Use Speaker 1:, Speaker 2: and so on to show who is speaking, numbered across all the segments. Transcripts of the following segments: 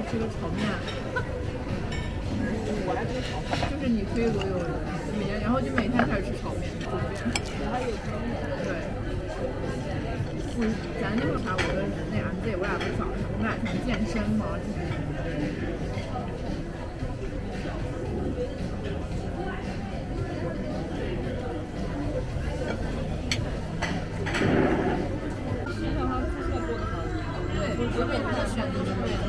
Speaker 1: 吃个炒面，就是你推所有人，然后就每天开始吃炒面，就这样。对，咱那会儿我跟那 MZ，我俩不是早上，我们俩想健身嘛，对，我每天都选择是对的。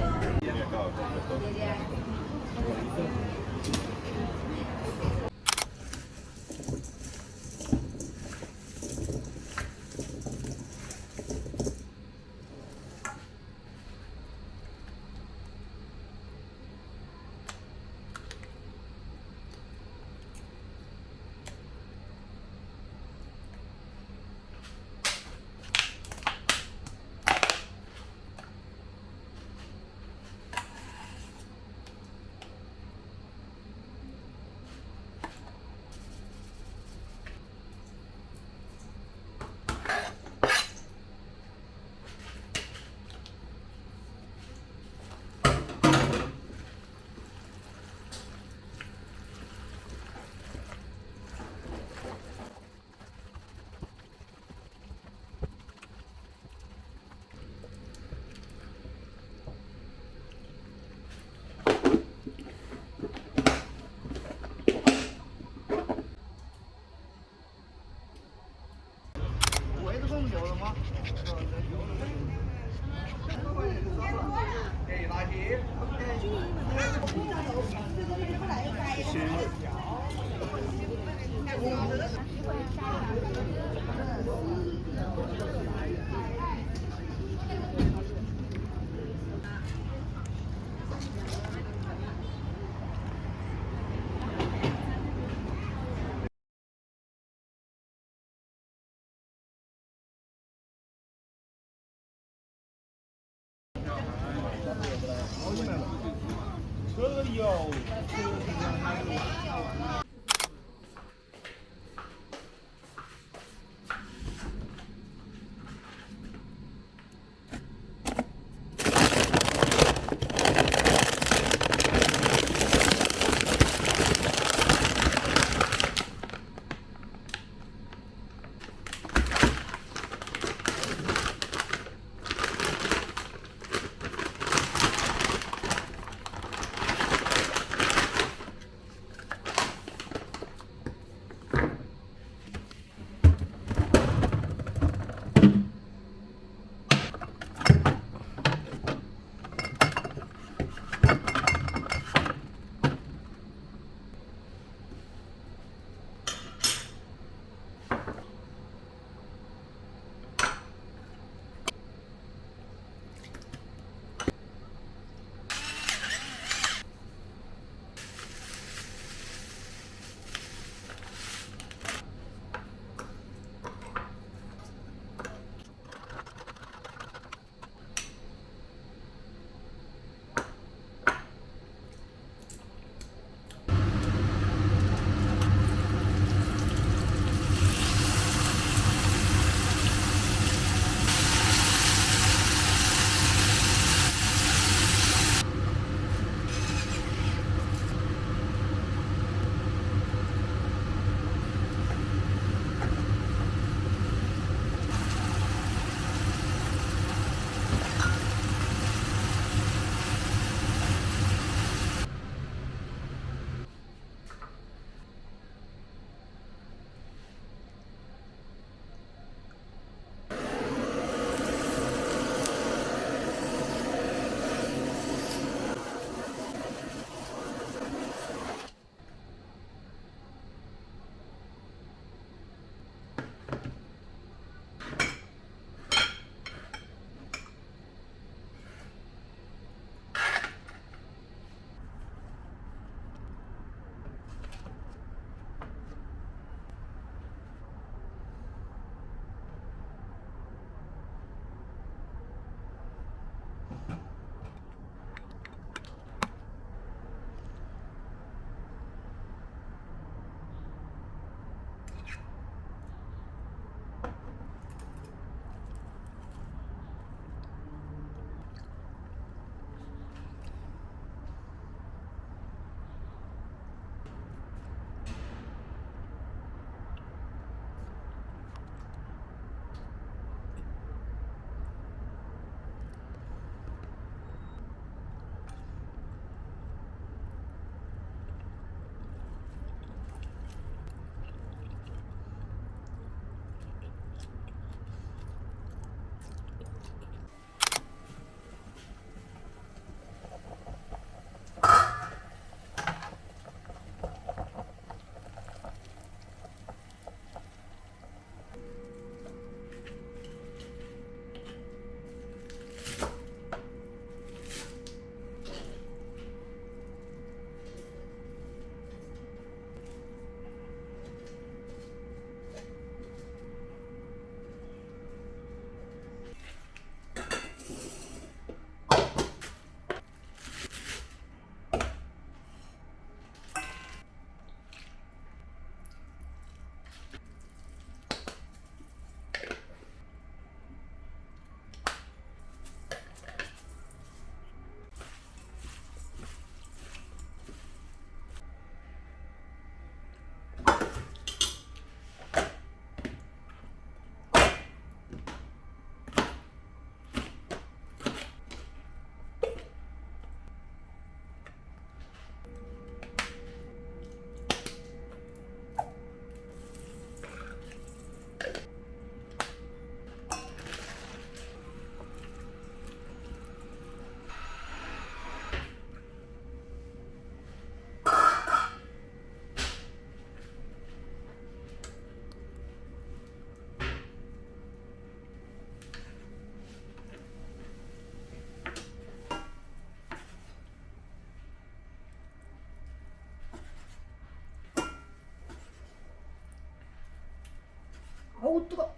Speaker 1: 어우 뜨거.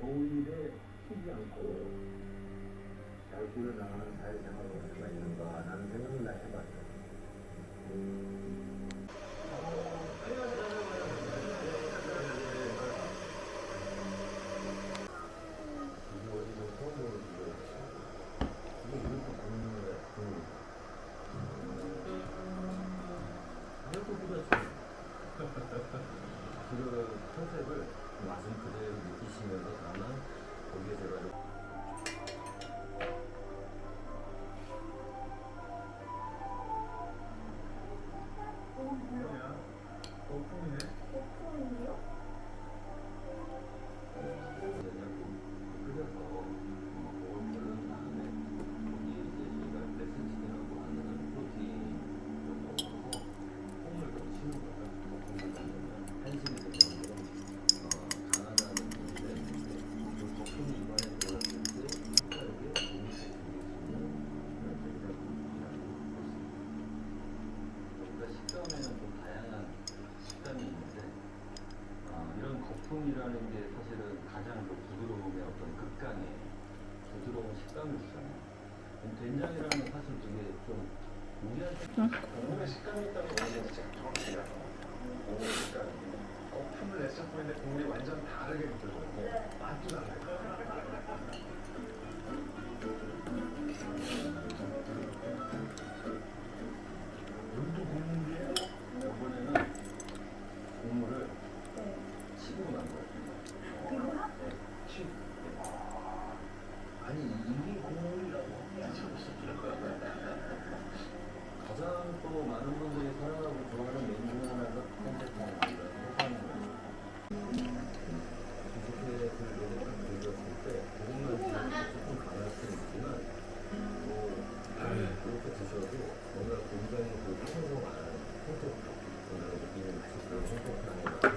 Speaker 2: 오일에 튀지 않고 잘 굴러나가는 사회생활을 할 수가 있는가라는 생각을 나 해봤어요. 그 컨셉을 맛을 그대로 느끼시면서 다만 거기에 제가 뭐야? 거품이네?
Speaker 3: 거품이요?
Speaker 2: 끓여서 먹은 다음에 거기에 이제 저희가 레슨치킨하고 하는 프로틴 좀 넣어서 콩을 더 치는 거예요. 거품을 넣으면 한식이 되면 좀 강하다는 얘기를 했는데 그 거품이 입안에 들어갔을 때 색다르게 몸이 생길 수 있는 그런 제작품이라고 볼 수 있습니다. 그러니까 식감에는 좀 다양한 식감이 있는데 이런 거품이라는 게 사실은 가장 그 부드러움의 어떤 극강의 부드러운 식감을 주잖아요. 된장이라는 건 사실 되게 좀 우리한테
Speaker 4: 국물의 식감이 있다는 건 진짜 정확해요. 국물의 식감이. 거품을 내서 잡고 있는데 국물이 완전 다르게 느껴져요. 맛도 달라요.
Speaker 2: 물도 국물이에요. 이번에는 국물을 치고 난 거예요.
Speaker 3: 그거요?
Speaker 2: 치. 아니 이게 국물이라고. 가장 또 많은 분들이 사랑하고 좋아하는 메뉴 중 하나가 콘센트입니다. 이렇게 그 딱 긁었을 때 조금만 조금 강할 수 있지만 이렇게 드셔도 뭔가 굉장히 그 풍성한 콘센트 뭔가 느끼는 맛이 그런 콘센트 안에